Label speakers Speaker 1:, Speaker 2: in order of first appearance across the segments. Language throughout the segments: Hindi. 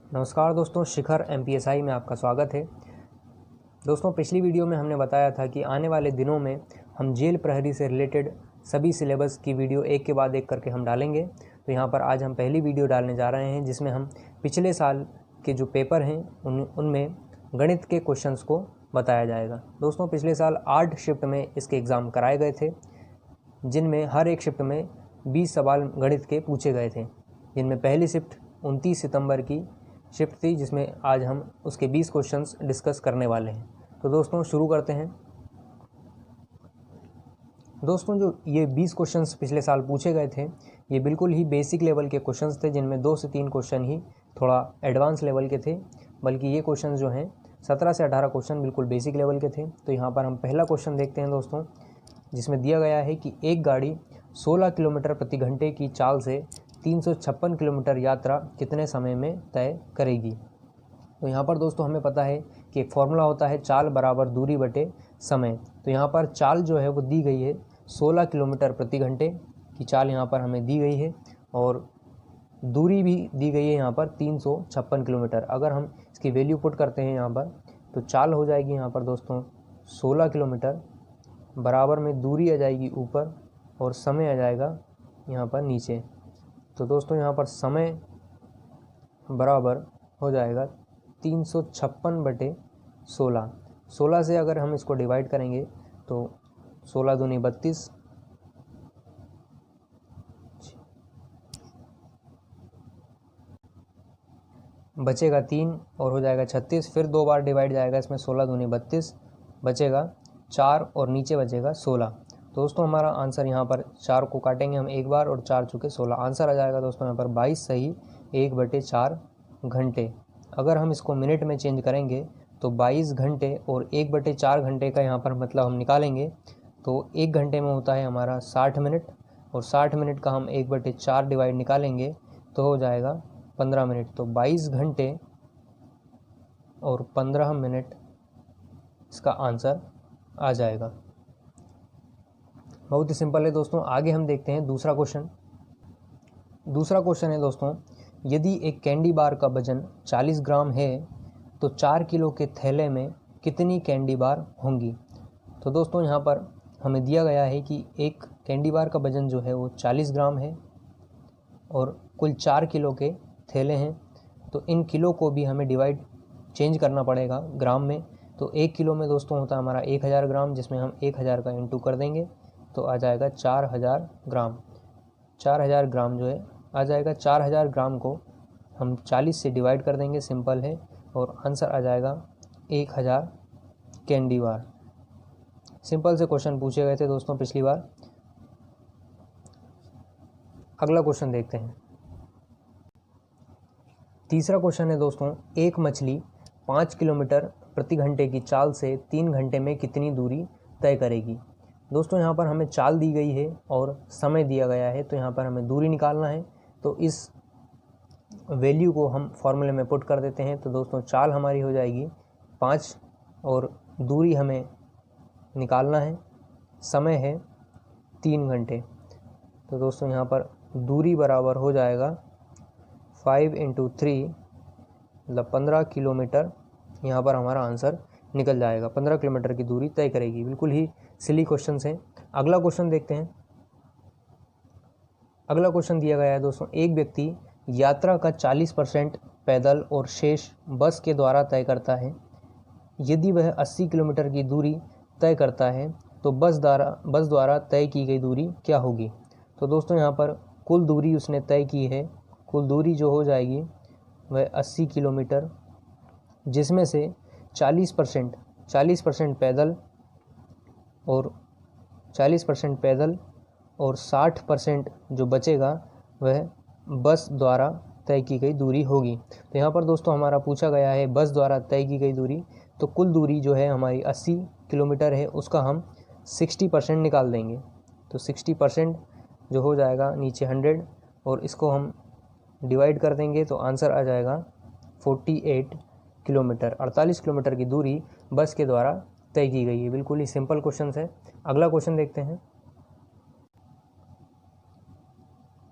Speaker 1: नमस्कार दोस्तों, शिखर MPSI में आपका स्वागत है। दोस्तों, पिछली वीडियो में हमने बताया था कि आने वाले दिनों में हम जेल प्रहरी से रिलेटेड सभी सिलेबस की वीडियो एक के बाद एक करके हम डालेंगे। तो यहाँ पर आज हम पहली वीडियो डालने जा रहे हैं जिसमें हम पिछले साल के जो पेपर हैं उनमें गणित के क्वेश्चंस को बताया जाएगा। दोस्तों, पिछले साल 8 शिफ्ट में इसके एग्ज़ाम कराए गए थे, जिनमें हर एक शिफ्ट में 20 सवाल गणित के पूछे गए थे, जिनमें पहली शिफ्ट 29 सितंबर की शिफ्ट थी, जिसमें आज हम उसके 20 क्वेश्चंस डिस्कस करने वाले हैं। तो दोस्तों शुरू करते हैं। दोस्तों, जो ये 20 क्वेश्चंस पिछले साल पूछे गए थे, ये बिल्कुल ही बेसिक लेवल के क्वेश्चंस थे, जिनमें 2 से 3 क्वेश्चन ही थोड़ा एडवांस लेवल के थे, बल्कि ये क्वेश्चन जो हैं 17 से 18 क्वेश्चन बिल्कुल बेसिक लेवल के थे। तो यहाँ पर हम पहला क्वेश्चन देखते हैं दोस्तों, जिसमें दिया गया है कि एक गाड़ी 16 किलोमीटर प्रति घंटे की चाल से 356 किलोमीटर यात्रा कितने समय में तय करेगी। तो यहाँ पर दोस्तों हमें पता है कि एक फॉर्मूला होता है चाल बराबर दूरी बटे समय। तो यहाँ पर चाल जो है वो दी गई है 16 किलोमीटर प्रति घंटे की चाल यहाँ पर हमें दी गई है, और दूरी भी दी गई है यहाँ पर 356 किलोमीटर। अगर हम इसकी वैल्यू पुट करते हैं यहाँ पर, तो चाल हो जाएगी यहाँ पर दोस्तों 16 किलोमीटर, बराबर में दूरी आ जाएगी ऊपर और समय आ जाएगा यहाँ पर नीचे। तो दोस्तों यहाँ पर समय बराबर हो जाएगा 356 बटे 16। 16 से अगर हम इसको डिवाइड करेंगे तो 16 दूनी 32, बचेगा 3 और हो जाएगा 36। फिर 2 बार डिवाइड जाएगा इसमें, 16 दूनी 32, बचेगा 4 और नीचे बचेगा 16। दोस्तों हमारा आंसर यहाँ पर 4 को काटेंगे हम एक बार और 4 चुके 16, आंसर आ जाएगा दोस्तों यहाँ पर 22 सही 1/4 घंटे। अगर हम इसको मिनट में चेंज करेंगे तो 22 घंटे और 1/4 घंटे का यहाँ पर मतलब हम निकालेंगे तो 1 घंटे में होता है हमारा 60 मिनट, और 60 मिनट का हम 1/4 डिवाइड निकालेंगे तो हो जाएगा 15 मिनट। तो 22 घंटे और 15 मिनट इसका आंसर आ जाएगा। बहुत ही सिंपल है दोस्तों। आगे हम देखते हैं दूसरा क्वेश्चन। दूसरा क्वेश्चन है दोस्तों, यदि एक कैंडी बार का वजन 40 ग्राम है तो 4 किलो के थैले में कितनी कैंडी बार होंगी। तो दोस्तों यहाँ पर हमें दिया गया है कि एक कैंडी बार का वजन जो है वो 40 ग्राम है और कुल 4 किलो के थैले हैं। तो इन किलो को भी हमें डिवाइड चेंज करना पड़ेगा ग्राम में। तो 1 किलो में दोस्तों होता है हमारा 1000 ग्राम, जिसमें हम 1000 का इंटू कर देंगे तो आ जाएगा 4000 ग्राम। 4000 ग्राम जो है आ जाएगा। 4000 ग्राम को हम 40 से डिवाइड कर देंगे, सिंपल है, और आंसर आ जाएगा 1000 कैंडी बार। सिंपल से क्वेश्चन पूछे गए थे दोस्तों पिछली बार। अगला क्वेश्चन देखते हैं। तीसरा क्वेश्चन है दोस्तों, एक मछली 5 किलोमीटर प्रति घंटे की चाल से 3 घंटे में कितनी दूरी तय करेगी। दोस्तों यहाँ पर हमें चाल दी गई है और समय दिया गया है, तो यहाँ पर हमें दूरी निकालना है। तो इस वैल्यू को हम फॉर्मूले में पुट कर देते हैं। तो दोस्तों चाल हमारी हो जाएगी 5 और दूरी हमें निकालना है, समय है 3 घंटे। तो दोस्तों यहाँ पर दूरी बराबर हो जाएगा 5 × 3 मतलब 15 किलोमीटर। यहाँ पर हमारा आंसर निकल जाएगा। 15 किलोमीटर की दूरी तय करेगी। बिल्कुल ही सिली क्वेश्चन है। अगला क्वेश्चन देखते हैं। अगला क्वेश्चन दिया गया है दोस्तों, एक व्यक्ति यात्रा का 40% पैदल और शेष बस के द्वारा तय करता है। यदि वह 80 किलोमीटर की दूरी तय करता है तो बस द्वारा तय की गई दूरी क्या होगी। तो दोस्तों यहाँ पर कुल दूरी उसने तय की है। कुल दूरी जो हो जाएगी वह 80 किलोमीटर, जिसमें से 40% पैदल और 60% जो बचेगा वह बस द्वारा तय की गई दूरी होगी। तो यहाँ पर दोस्तों हमारा पूछा गया है बस द्वारा तय की गई दूरी। तो कुल दूरी जो है हमारी 80 किलोमीटर है, उसका हम 60% निकाल देंगे। तो 60% जो हो जाएगा नीचे 100, और इसको हम डिवाइड कर देंगे तो आंसर आ जाएगा 48 किलोमीटर। 48 किलोमीटर की दूरी बस के द्वारा तय की गई है। बिल्कुल ही सिंपल क्वेश्चन है। अगला क्वेश्चन देखते हैं।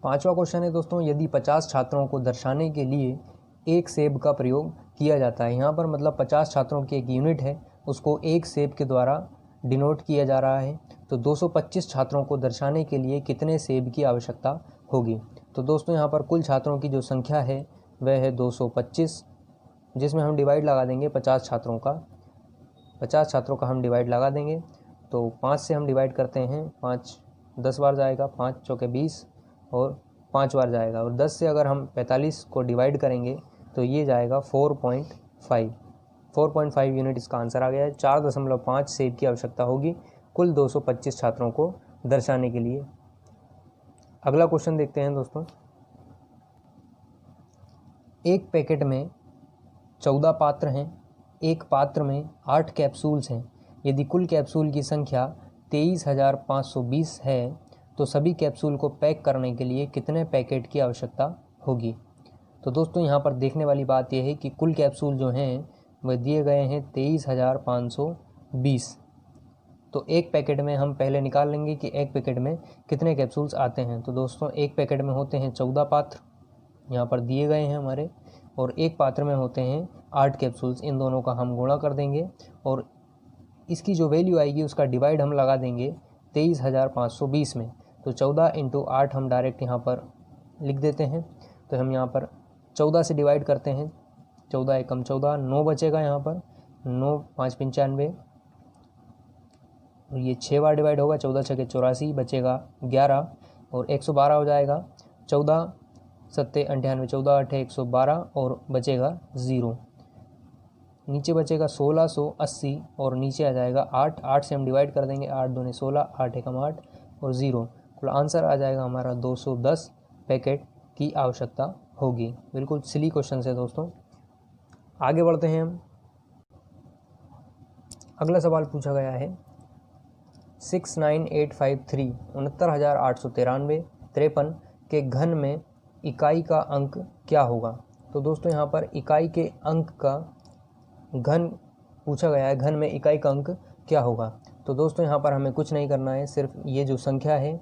Speaker 1: 5वां क्वेश्चन है दोस्तों, यदि 50 छात्रों को दर्शाने के लिए एक सेब का प्रयोग किया जाता है। यहाँ पर मतलब 50 छात्रों की एक यूनिट है, उसको एक सेब के द्वारा डिनोट किया जा रहा है। तो 225 छात्रों को दर्शाने के लिए कितने सेब की आवश्यकता होगी। तो दोस्तों यहाँ पर कुल छात्रों की जो संख्या है वह है 225, जिसमें हम डिवाइड लगा देंगे 50 छात्रों का। 50 छात्रों का हम डिवाइड लगा देंगे। तो 5 से हम डिवाइड करते हैं, 5 10 बार जाएगा, 5 चौके 20 और 5 बार जाएगा। और 10 से अगर हम 45 को डिवाइड करेंगे तो ये जाएगा 4.5 यूनिट इसका आंसर आ गया है। 4.5 सेब की आवश्यकता होगी कुल 225 छात्रों को दर्शाने के लिए। अगला क्वेश्चन देखते हैं दोस्तों। एक पैकेट में 14 पात्र हैं, एक पात्र में 8 कैप्सूल्स हैं। यदि कुल कैप्सूल की संख्या 23,520 है तो सभी कैप्सूल को पैक करने के लिए कितने पैकेट की आवश्यकता होगी। तो दोस्तों यहाँ पर देखने वाली बात यह है कि कुल कैप्सूल जो हैं वह दिए गए हैं 23,520। तो एक पैकेट में हम पहले निकाल लेंगे कि एक पैकेट में कितने कैप्सूल्स आते हैं। तो दोस्तों एक पैकेट में होते हैं 14 पात्र, यहाँ पर दिए गए हैं हमारे, और एक पात्र में होते हैं 8 कैप्सूल्स। इन दोनों का हम गुणा कर देंगे और इसकी जो वैल्यू आएगी उसका डिवाइड हम लगा देंगे 23,520 में। तो 14 × 8 हम डायरेक्ट यहाँ पर लिख देते हैं। तो हम यहाँ पर 14 से डिवाइड करते हैं, 14 एकम 14, 9 बचेगा यहाँ पर, 9 5 95, और ये 6 बार डिवाइड होगा, 14 छके 84, बचेगा 11 और 112 हो जाएगा। 14 7 98, 14 8 112 और बचेगा 0। नीचे बचेगा 1680 और नीचे आ जाएगा 8, 8 से हम डिवाइड कर देंगे, 8 दूनी 16, 8 एकम 8 और 0। कुल आंसर आ जाएगा हमारा 210 पैकेट की आवश्यकता होगी। बिल्कुल सिली क्वेश्चन है दोस्तों। आगे बढ़ते हैं हम। अगला सवाल पूछा गया है 69853 69,893 के घन में इकाई का अंक क्या होगा। तो दोस्तों यहाँ पर इकाई के अंक का घन पूछा गया है, घन में इकाई का अंक क्या होगा। तो दोस्तों यहाँ पर हमें कुछ नहीं करना है, सिर्फ ये जो संख्या है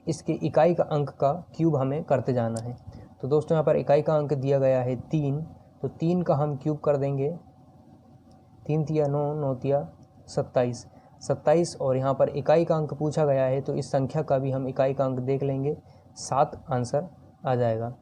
Speaker 1: इसके इकाई का अंक का क्यूब हमें करते जाना है। तो दोस्तों यहाँ पर इकाई का अंक दिया गया है 3, तो 3 का हम क्यूब कर देंगे, 3 तिया 9, 9 तिया 27, 27 और यहाँ पर इकाई का अंक पूछा गया है तो इस संख्या का भी हम इकाई का अंक देख लेंगे, 7 आंसर आ जाएगा।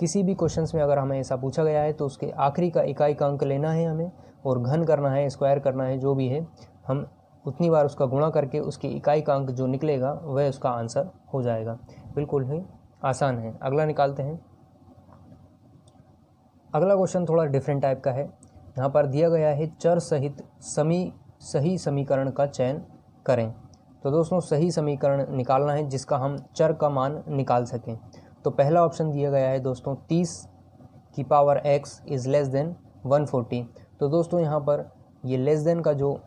Speaker 1: किसी भी क्वेश्चंस में अगर हमें ऐसा पूछा गया है तो उसके आखिरी का इकाई का अंक लेना है हमें और घन करना है, स्क्वायर करना है, जो भी है हम उतनी बार उसका गुणा करके उसकी इकाई का अंक जो निकलेगा वह उसका आंसर हो जाएगा। बिल्कुल ही आसान है। अगला निकालते हैं। अगला क्वेश्चन थोड़ा डिफरेंट टाइप का है। यहाँ पर दिया गया है चर सहित सही समीकरण का चयन करें। तो दोस्तों सही समीकरण निकालना है जिसका हम चर का मान निकाल सकें। तो पहला ऑप्शन दिया गया है दोस्तों 30 की power x is less than 140। तो दोस्तों यहाँ पर ये लेस देन का जो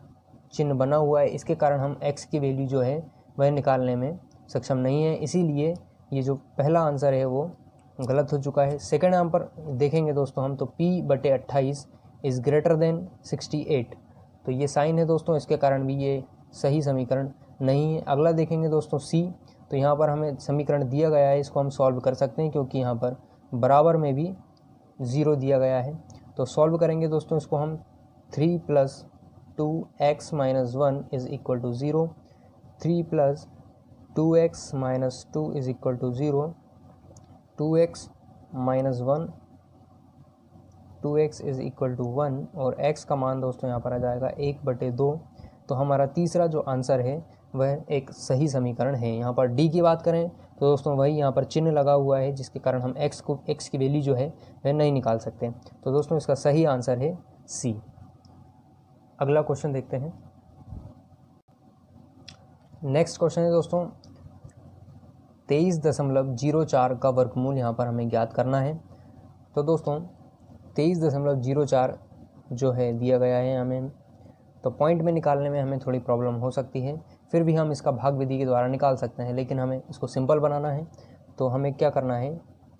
Speaker 1: चिन्ह बना हुआ है इसके कारण हम x की वैल्यू जो है वह निकालने में सक्षम नहीं है, इसीलिए ये जो पहला आंसर है वो गलत हो चुका है। सेकंड यहाँ पर देखेंगे दोस्तों हम, तो p/28 इज़ ग्रेटर देन 68, तो ये साइन है दोस्तों, इसके कारण भी ये सही समीकरण नहीं है। अगला देखेंगे दोस्तों c, तो यहाँ पर हमें समीकरण दिया गया है, इसको हम सॉल्व कर सकते हैं क्योंकि यहाँ पर बराबर में भी 0 दिया गया है। तो सॉल्व करेंगे दोस्तों इसको हम, 3 + 2x - 1 is equal to 0, 3 + 2x - 2 is equal to 0, 2x - 1, 2x is equal to 1 और x का मान दोस्तों यहाँ पर आ जाएगा 1/2। तो हमारा तीसरा जो आंसर है वह एक सही समीकरण है। यहाँ पर d की बात करें तो दोस्तों वही यहाँ पर चिन्ह लगा हुआ है जिसके कारण हम x की वैल्यू जो है वह नहीं निकाल सकते। तो दोस्तों इसका सही आंसर है c। अगला क्वेश्चन देखते हैं। नेक्स्ट क्वेश्चन है दोस्तों 23.04 का वर्गमूल यहाँ पर हमें ज्ञात करना है। तो दोस्तों 23.04 जो है दिया गया है हमें, तो पॉइंट में निकालने में हमें थोड़ी प्रॉब्लम हो सकती है, फिर भी हम इसका भाग विधि के द्वारा निकाल सकते हैं, लेकिन हमें इसको सिंपल बनाना है। तो हमें क्या करना है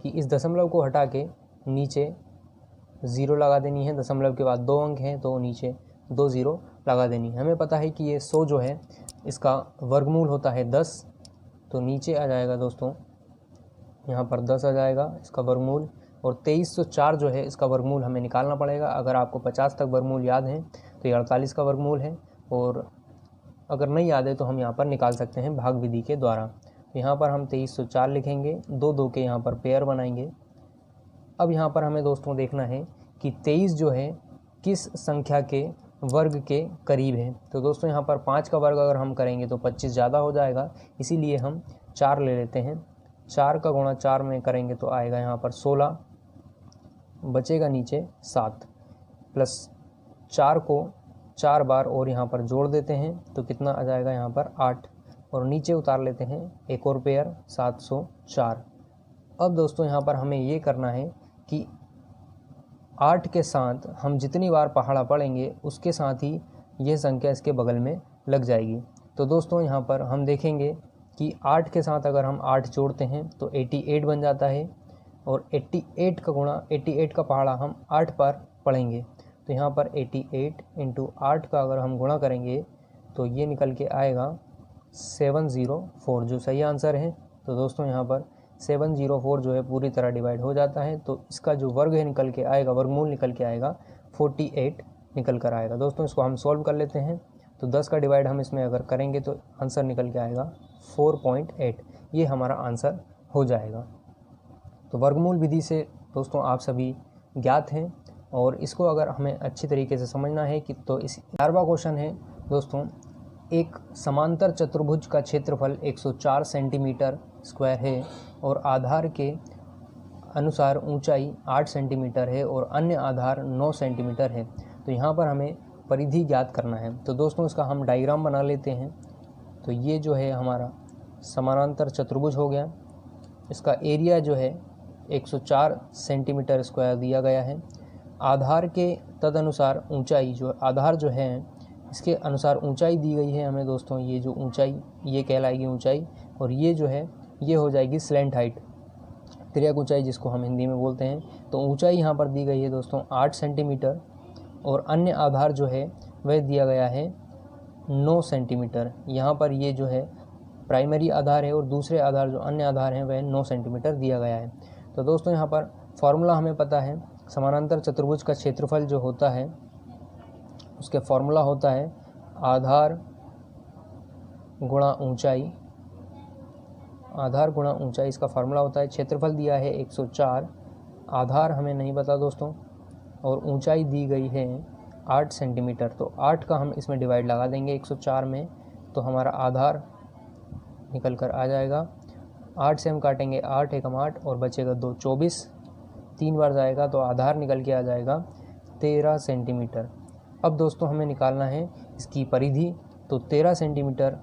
Speaker 1: कि इस दशमलव को हटा के नीचे 0 लगा देनी है। दशमलव के बाद 2 अंक हैं तो नीचे 2 0 लगा देनी है। हमें पता है कि ये 100 जो है इसका वर्गमूल होता है 10, तो नीचे आ जाएगा दोस्तों यहाँ पर 10 आ जाएगा इसका वर्गमूल, और 2304 जो है इसका वर्गमूल हमें निकालना पड़ेगा। अगर आपको 50 तक वर्गमूल याद है तो ये 48 का वर्गमूल है, और अगर नहीं याद है तो हम यहाँ पर निकाल सकते हैं भाग विधि के द्वारा। यहाँ पर हम 2304 लिखेंगे, 2 के यहाँ पर पेयर बनाएंगे। अब यहाँ पर हमें दोस्तों देखना है कि 23 जो है किस संख्या के वर्ग के करीब है। तो दोस्तों यहाँ पर 5 का वर्ग अगर हम करेंगे तो 25 ज़्यादा हो जाएगा, इसीलिए हम 4 ले लेते हैं। 4 का गुणा 4 में करेंगे तो आएगा यहाँ पर 16, बचेगा नीचे 7, प्लस 4 को 4 बार और यहाँ पर जोड़ देते हैं तो कितना आ जाएगा यहाँ पर 8, और नीचे उतार लेते हैं एक और पेयर 704। अब दोस्तों यहाँ पर हमें ये करना है कि 8 के साथ हम जितनी बार पहाड़ा पढ़ेंगे उसके साथ ही यह संख्या इसके बगल में लग जाएगी। तो दोस्तों यहाँ पर हम देखेंगे कि 8 के साथ अगर हम 8 जोड़ते हैं तो 88 बन जाता है, और 88 का गुणा 88 का पहाड़ा हम 8 बार पढ़ेंगे। तो यहाँ पर 88 × 8 का अगर हम गुणा करेंगे तो ये निकल के आएगा 704, जो सही आंसर है। तो दोस्तों यहाँ पर 704 जो है पूरी तरह डिवाइड हो जाता है, तो इसका जो वर्ग है निकल के आएगा, वर्गमूल निकल के आएगा 48 निकल कर आएगा। दोस्तों इसको हम सॉल्व कर लेते हैं, तो 10 का डिवाइड हम इसमें अगर करेंगे तो आंसर निकल के आएगा 4.8, ये हमारा आंसर हो जाएगा। तो वर्गमूल विधि से दोस्तों आप सभी ज्ञात हैं, और इसको अगर हमें अच्छी तरीके से समझना है कि तो इस 11वां क्वेश्चन है दोस्तों, एक समांतर चतुर्भुज का क्षेत्रफल 104 सेंटीमीटर स्क्वायर है और आधार के अनुसार ऊंचाई 8 सेंटीमीटर है और अन्य आधार 9 सेंटीमीटर है। तो यहाँ पर हमें परिधि ज्ञात करना है। तो दोस्तों इसका हम डायग्राम बना लेते हैं। तो ये जो है हमारा समानांतर चतुर्भुज हो गया, इसका एरिया जो है 104 सेंटीमीटर स्क्वायर दिया गया है। आधार के तदनुसार ऊंचाई, जो आधार जो है इसके अनुसार ऊंचाई दी गई है हमें दोस्तों। ये जो ऊंचाई ये कहलाएगी ऊंचाई, और ये जो है ये हो जाएगी स्लैंट हाइट, तिर्यक ऊंचाई जिसको हम हिंदी में बोलते हैं। तो ऊंचाई यहाँ पर दी गई है दोस्तों 8 सेंटीमीटर, और अन्य आधार जो है वह दिया गया है 9 सेंटीमीटर। यहाँ पर ये जो है प्राइमरी आधार है और दूसरे आधार जो अन्य आधार हैं वह 9 सेंटीमीटर दिया गया है। तो दोस्तों यहाँ पर फॉर्मूला हमें पता है, समानांतर चतुर्भुज का क्षेत्रफल जो होता है उसके फॉर्मूला होता है आधार गुणा ऊंचाई, आधार गुणा ऊंचाई इसका फार्मूला होता है। क्षेत्रफल दिया है 104, आधार हमें नहीं पता दोस्तों, और ऊंचाई दी गई है 8 सेंटीमीटर। तो 8 का हम इसमें डिवाइड लगा देंगे 104 में, तो हमारा आधार निकल कर आ जाएगा। 8 से हम काटेंगे 8 एकम 8 और बचेगा 2, 24, 3 बार जाएगा तो आधार निकल के आ जाएगा 13 सेंटीमीटर। अब दोस्तों हमें निकालना है इसकी परिधि। तो 13 सेंटीमीटर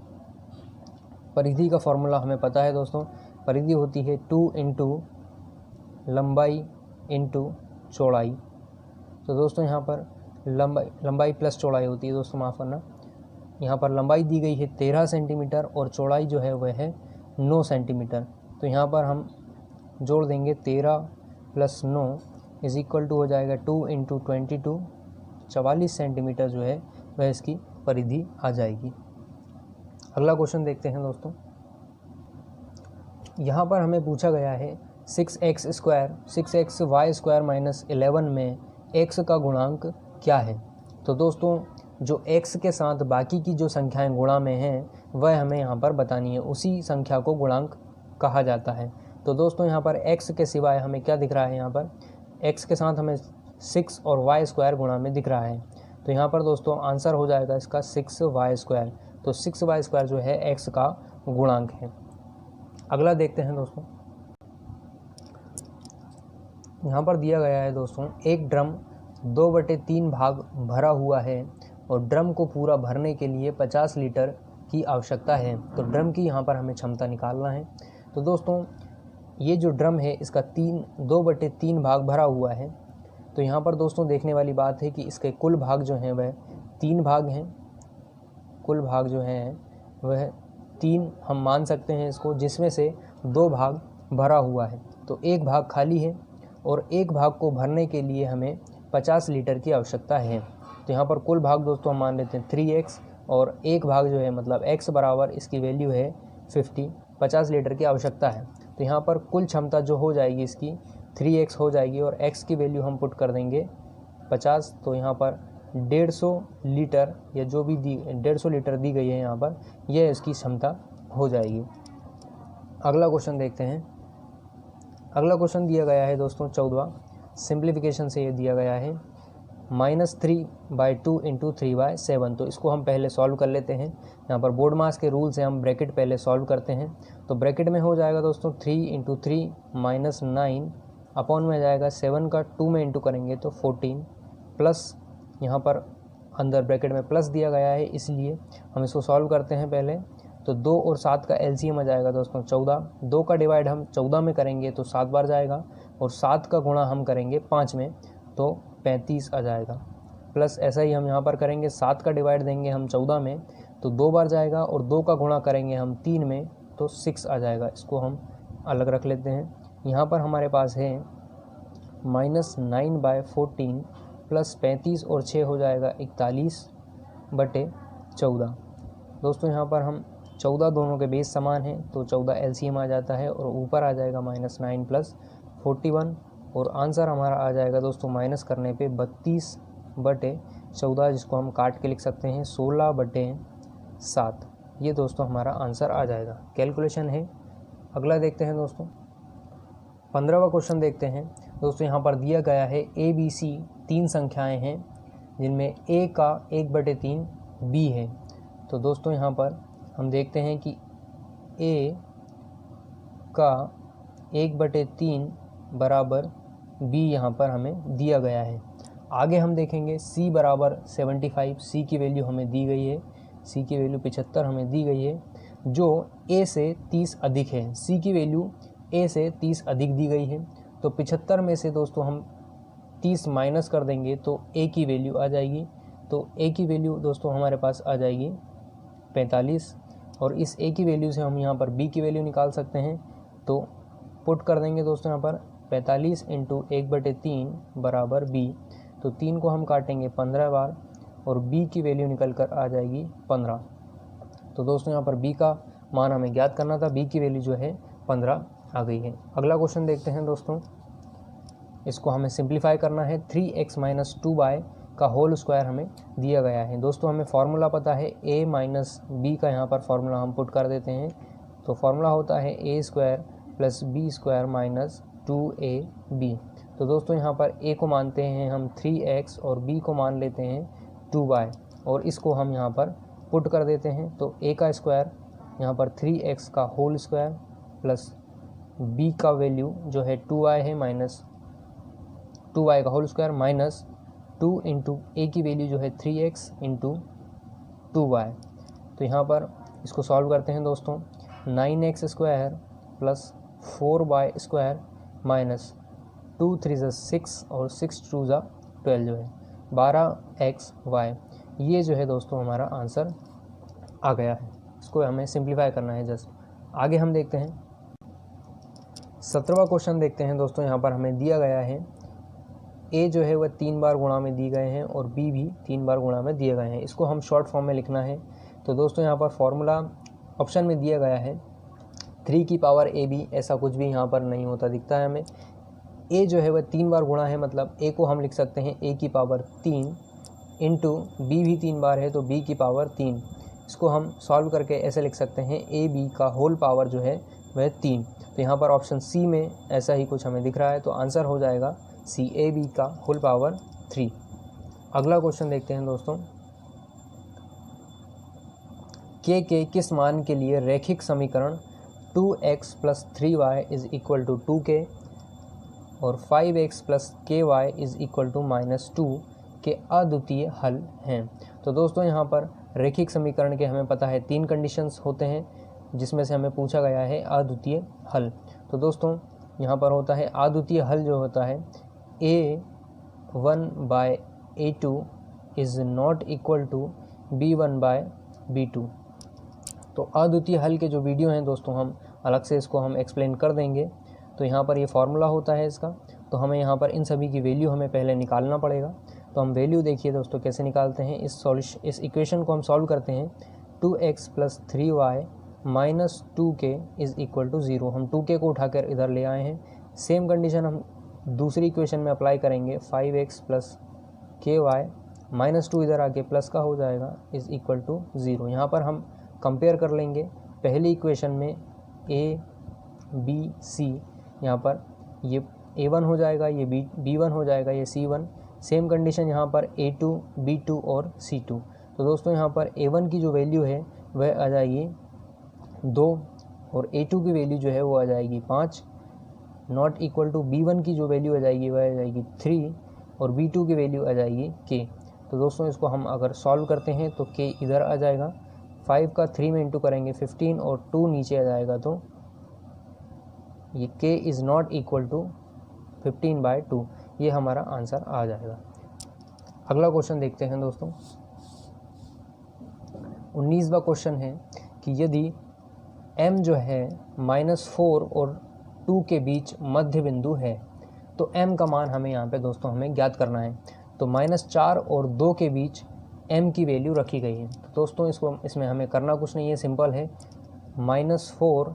Speaker 1: परिधि का फॉर्मूला हमें पता है दोस्तों, परिधि होती है 2 × लंबाई × चौड़ाई। तो दोस्तों यहाँ पर लंबाई प्लस चौड़ाई होती है दोस्तों, माफ़ करना। यहाँ पर लंबाई दी गई है 13 सेंटीमीटर और चौड़ाई जो है वह है 9 सेंटीमीटर। तो यहाँ पर हम जोड़ देंगे 13 + 9 = हो जाएगा 2 × 22, 44 सेंटीमीटर जो है वह इसकी परिधि आ जाएगी। अगला क्वेश्चन देखते हैं दोस्तों। यहाँ पर हमें पूछा गया है 6x² 6xy² - 11 में x का गुणांक क्या है। तो दोस्तों जो x के साथ बाकी की जो संख्याएं गुणा में हैं वह हमें यहाँ पर बतानी है, उसी संख्या को गुणांक कहा जाता है। तो दोस्तों यहाँ पर x के सिवाय हमें क्या दिख रहा है, यहाँ पर x के साथ हमें 6 और y² गुणा में दिख रहा है। तो यहाँ पर दोस्तों आंसर हो जाएगा इसका 6y²। तो 6y² जो है x का गुणांक है। अगला देखते हैं दोस्तों। यहाँ पर दिया गया है दोस्तों, एक ड्रम 2/3 भाग भरा हुआ है और ड्रम को पूरा भरने के लिए 50 लीटर की आवश्यकता है। तो ड्रम की यहाँ पर हमें क्षमता निकालना है। तो दोस्तों ये जो ड्रम है इसका 2/3 भाग भरा हुआ है। तो यहाँ पर दोस्तों देखने वाली बात है कि इसके कुल भाग जो हैं वह 3 भाग हैं। कुल भाग जो हैं वह 3 हम मान सकते हैं इसको, जिसमें से 2 भाग भरा हुआ है। तो 1 भाग खाली है और 1 भाग को भरने के लिए हमें 50 लीटर की आवश्यकता है। तो यहाँ पर कुल भाग दोस्तों हम मान लेते हैं 3x, और 1 भाग जो है मतलब x बराबर इसकी वैल्यू है 50 लीटर की आवश्यकता है। तो यहाँ पर कुल क्षमता जो हो जाएगी इसकी 3x हो जाएगी और x की वैल्यू हम पुट कर देंगे 50। तो यहाँ पर 150 लीटर या जो भी 150 लीटर दी गई है यहाँ पर, यह इसकी क्षमता हो जाएगी। अगला क्वेश्चन देखते हैं। अगला क्वेश्चन दिया गया है दोस्तों 14वां, सिंप्लीफिकेशन से ये दिया गया है -3/2 × 3/7। तो इसको हम पहले सॉल्व कर लेते हैं। यहाँ पर बोर्ड मास के रूल से हम ब्रैकेट पहले सॉल्व करते हैं। तो ब्रैकेट में हो जाएगा दोस्तों 3 × 3 -9 अपॉन में आ जाएगा 7 का 2 में इंटू करेंगे तो 14 प्लस यहाँ पर अंदर ब्रैकेट में प्लस दिया गया है, इसलिए हम इसको सॉल्व करते हैं पहले। तो 2 और 7 का एलसीएम आ जाएगा दोस्तों 14। 2 का डिवाइड हम 14 में करेंगे तो 7 बार जाएगा और 7 का गुणा हम करेंगे 5 में तो 35 आ जाएगा। प्लस ऐसा ही हम यहाँ पर करेंगे, 7 का डिवाइड देंगे हम 14 में तो 2 बार जाएगा और 2 का गुणा करेंगे हम 3 में तो 6 आ जाएगा। इसको हम अलग रख लेते हैं। यहाँ पर हमारे पास है -9/14 प्लस 35 और 6 हो जाएगा 41/14। दोस्तों यहाँ पर हम 14 दोनों के बेस समान हैं तो 14 एलसीएम आ जाता है और ऊपर आ जाएगा -9 प्लस 41 और आंसर हमारा आ जाएगा दोस्तों माइनस करने पे 32/14, जिसको हम काट के लिख सकते हैं 16/7। ये दोस्तों हमारा आंसर आ जाएगा। कैलकुलेशन है। अगला देखते हैं दोस्तों 15वां क्वेश्चन देखते हैं। दोस्तों यहाँ पर दिया गया है ABC 3 संख्याएं हैं जिनमें A का 1/3 B है। तो दोस्तों यहाँ पर हम देखते हैं कि A का 1/3 बराबर B यहाँ पर हमें दिया गया है। आगे हम देखेंगे C बराबर 75, C की वैल्यू हमें दी गई है, C की वैल्यू 75 हमें दी गई है जो A से 30 अधिक है। C की वैल्यू A से 30 अधिक दी गई है तो 75 में से दोस्तों हम 30 माइनस कर देंगे तो A की वैल्यू आ जाएगी। तो A की वैल्यू दोस्तों हमारे पास आ जाएगी 45 और इस A की वैल्यू से हम यहाँ पर B की वैल्यू निकाल सकते हैं। तो पुट कर देंगे दोस्तों यहाँ पर 45 × 1/3 बराबर B। तो 3 को हम काटेंगे 15 बार और B की वैल्यू निकल कर आ जाएगी 15। तो दोस्तों यहाँ पर B का मान हमें ज्ञात करना था, B की वैल्यू जो है 15 आ गई है। अगला क्वेश्चन देखते हैं दोस्तों। इसको हमें सिंप्लीफाई करना है। 3x - 2y का होल स्क्वायर हमें दिया गया है। दोस्तों हमें फार्मूला पता है a - b का, यहाँ पर फार्मूला हम पुट कर देते हैं। तो फार्मूला होता है a² + b² - 2ab। तो दोस्तों यहाँ पर a को मानते हैं हम 3x और b को मान लेते हैं 2y और इसको हम यहाँ पर पुट कर देते हैं। तो a का स्क्वायर यहाँ पर 3x का होल स्क्वायर प्लस b का वैल्यू जो है 2y है माइनस 2y का होल स्क्वायर माइनस 2 × a की वैल्यू जो है 3x × 2y। तो यहाँ पर इसको सॉल्व करते हैं दोस्तों। 9x² प्लस 4y² माइनस 2 3 6 और 6 2 12 जो है 12xy। ये जो है दोस्तों हमारा आंसर आ गया है। इसको हमें सिंप्लीफाई करना है जस्ट। आगे हम देखते हैं 17वां क्वेश्चन देखते हैं दोस्तों। यहाँ पर हमें दिया गया है A जो है वह 3 बार गुणा में दिए गए हैं और B भी 3 बार गुणा में दिए गए हैं। इसको हम शॉर्ट फॉर्म में लिखना है। तो दोस्तों यहाँ पर फॉर्मूला ऑप्शन में दिया गया है 3 की पावर AB, ऐसा कुछ भी यहाँ पर नहीं होता दिखता है हमें। A जो है वह 3 बार गुणा है, मतलब A को हम लिख सकते हैं A की पावर 3 इंटू B भी 3 बार है तो B की पावर 3। इसको हम सॉल्व करके ऐसे लिख सकते हैं AB का होल पावर जो है वह 3। तो यहाँ पर ऑप्शन C में ऐसा ही कुछ हमें दिख रहा है तो आंसर हो जाएगा CAB का होल पावर 3। अगला क्वेश्चन देखते हैं दोस्तों। K के किस मान के लिए रैखिक समीकरण 2x + 3y = 2k और 5x + ky = -2 के अद्वितीय हल हैं। तो दोस्तों यहाँ पर रैखिक समीकरण के हमें पता है 3 कंडीशंस होते हैं जिसमें से हमें पूछा गया है अद्वितीय हल। तो दोस्तों यहाँ पर होता है अद्वितीय हल जो होता है a1/a2 is not equal to b1/b2। तो अद्वितीय हल के जो वीडियो हैं दोस्तों हम अलग से इसको हम एक्सप्लेन कर देंगे। तो यहाँ पर ये फार्मूला होता है इसका। तो हमें यहाँ पर इन सभी की वैल्यू हमें पहले निकालना पड़ेगा। तो हम वैल्यू देखिए दोस्तों कैसे निकालते हैं। इस इक्वेशन को हम सॉल्व करते हैं। 2x + 3y -2k is equal to 0। हम 2k को उठाकर इधर ले आए हैं। सेम कंडीशन हम दूसरी इक्वेशन में अप्लाई करेंगे, 5x प्लस ky -2 इधर आके प्लस का हो जाएगा इज़ इक्वल टू 0। यहाँ पर हम कंपेयर कर लेंगे पहली इक्वेशन में a b c, यहाँ पर ये a1 हो जाएगा, ये b1 हो जाएगा, ये c1। सेम कंडीशन यहाँ पर a2 b2 और c2। तो दोस्तों यहाँ पर a1 की जो वैल्यू है वह आ जाएगी 2 और a2 की वैल्यू जो है वो आ जाएगी 5, नॉट इक्वल टू b1 की जो वैल्यू आ जाएगी वह आ जाएगी 3 और b2 की वैल्यू आ जाएगी k। तो दोस्तों इसको हम अगर सॉल्व करते हैं तो k इधर आ जाएगा, 5 का 3 में इंटू करेंगे 15 और 2 नीचे आ जाएगा, तो ये k is not equal to 15/2, ये हमारा आंसर आ जाएगा। अगला क्वेश्चन देखते हैं दोस्तों। 19वां क्वेश्चन है कि यदि m जो है -4 और 2 के बीच मध्य बिंदु है तो m का मान हमें यहाँ पे दोस्तों हमें ज्ञात करना है। तो -4 और 2 के बीच m की वैल्यू रखी गई है। तो दोस्तों इसमें हमें करना कुछ नहीं है, सिंपल है। -4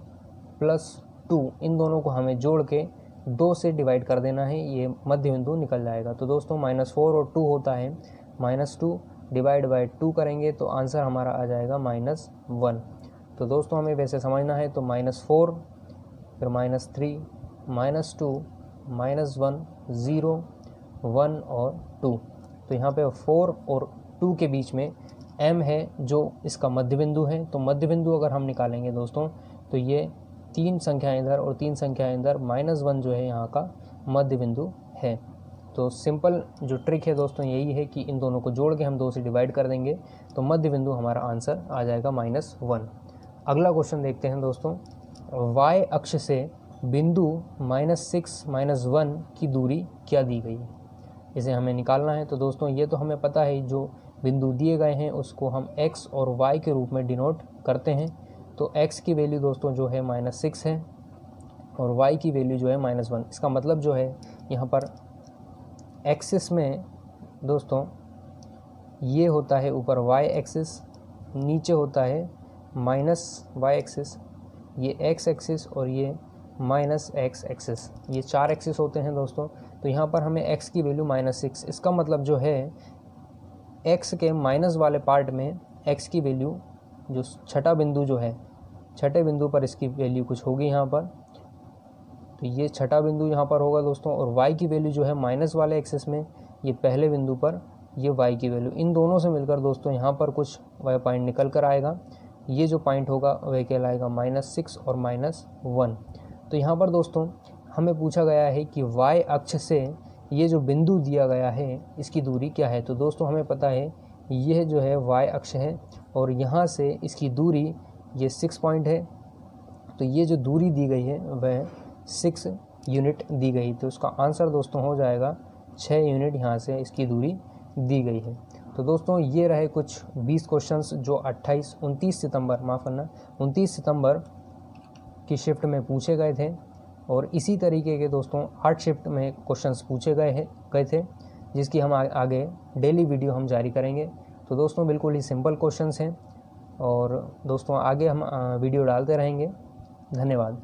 Speaker 1: प्लस 2 इन दोनों को हमें जोड़ के 2 से डिवाइड कर देना है, ये मध्य बिंदु निकल जाएगा। तो दोस्तों -4 और 2 होता है, -2 डिवाइड बाय 2 करेंगे तो आंसर हमारा आ जाएगा -1। तो दोस्तों हमें वैसे समझना है तो -4 फिर -3 -2 -1 0 1 और 2। तो यहाँ पे 4 और 2 के बीच में m है जो इसका मध्य बिंदु है। तो मध्य बिंदु अगर हम निकालेंगे दोस्तों तो ये 3 संख्याएं इधर और 3 संख्याएं इधर, -1 जो है यहाँ का मध्य बिंदु है। तो सिंपल जो ट्रिक है दोस्तों यही है कि इन दोनों को जोड़ के हम 2 से डिवाइड कर देंगे तो मध्य बिंदु हमारा आंसर आ जाएगा -1। अगला क्वेश्चन देखते हैं दोस्तों। y अक्ष से बिंदु -6 -1 की दूरी क्या दी गई है, इसे हमें निकालना है। तो दोस्तों ये तो हमें पता है, जो बिंदु दिए गए हैं उसको हम x और y के रूप में डिनोट करते हैं। तो x की वैल्यू दोस्तों जो है -6 है और y की वैल्यू जो है -1। इसका मतलब जो है यहाँ पर एक्सिस में दोस्तों ये होता है ऊपर y एक्सिस, नीचे होता है -y एक्सिस, ये x एक्सिस और ये -x एक्सिस, ये 4 एक्सिस होते हैं दोस्तों। तो यहाँ पर हमें x की वैल्यू -6, इसका मतलब जो है x के माइनस वाले पार्ट में x की वैल्यू, जो छठा बिंदु जो है, छठे बिंदु पर इसकी वैल्यू कुछ होगी यहाँ पर। तो ये छठा बिंदु यहाँ पर होगा दोस्तों, और y की वैल्यू जो है माइनस वाले एक्सिस में, ये पहले बिंदु पर ये y की वैल्यू, इन दोनों से मिलकर दोस्तों यहाँ पर कुछ y पॉइंट निकल कर आएगा। ये जो पॉइंट होगा वह कहलाएगा -6 और -1। तो यहाँ पर दोस्तों हमें पूछा गया है कि y अक्ष से ये जो बिंदु दिया गया है इसकी दूरी क्या है। तो दोस्तों हमें पता है यह जो है y अक्ष है और यहाँ से इसकी दूरी ये 6 पॉइंट है। तो ये जो दूरी दी गई है वह 6 यूनिट दी गई। तो उसका आंसर दोस्तों हो जाएगा 6 यूनिट, यहाँ से इसकी दूरी दी गई है। तो दोस्तों ये रहे कुछ 20 क्वेश्चंस जो 29 सितंबर की शिफ्ट में पूछे गए थे। और इसी तरीके के दोस्तों 8 शिफ्ट में क्वेश्चंस पूछे गए थे, जिसकी हम आगे डेली वीडियो हम जारी करेंगे। तो दोस्तों बिल्कुल ही सिंपल क्वेश्चंस हैं और दोस्तों आगे हम वीडियो डालते रहेंगे। धन्यवाद।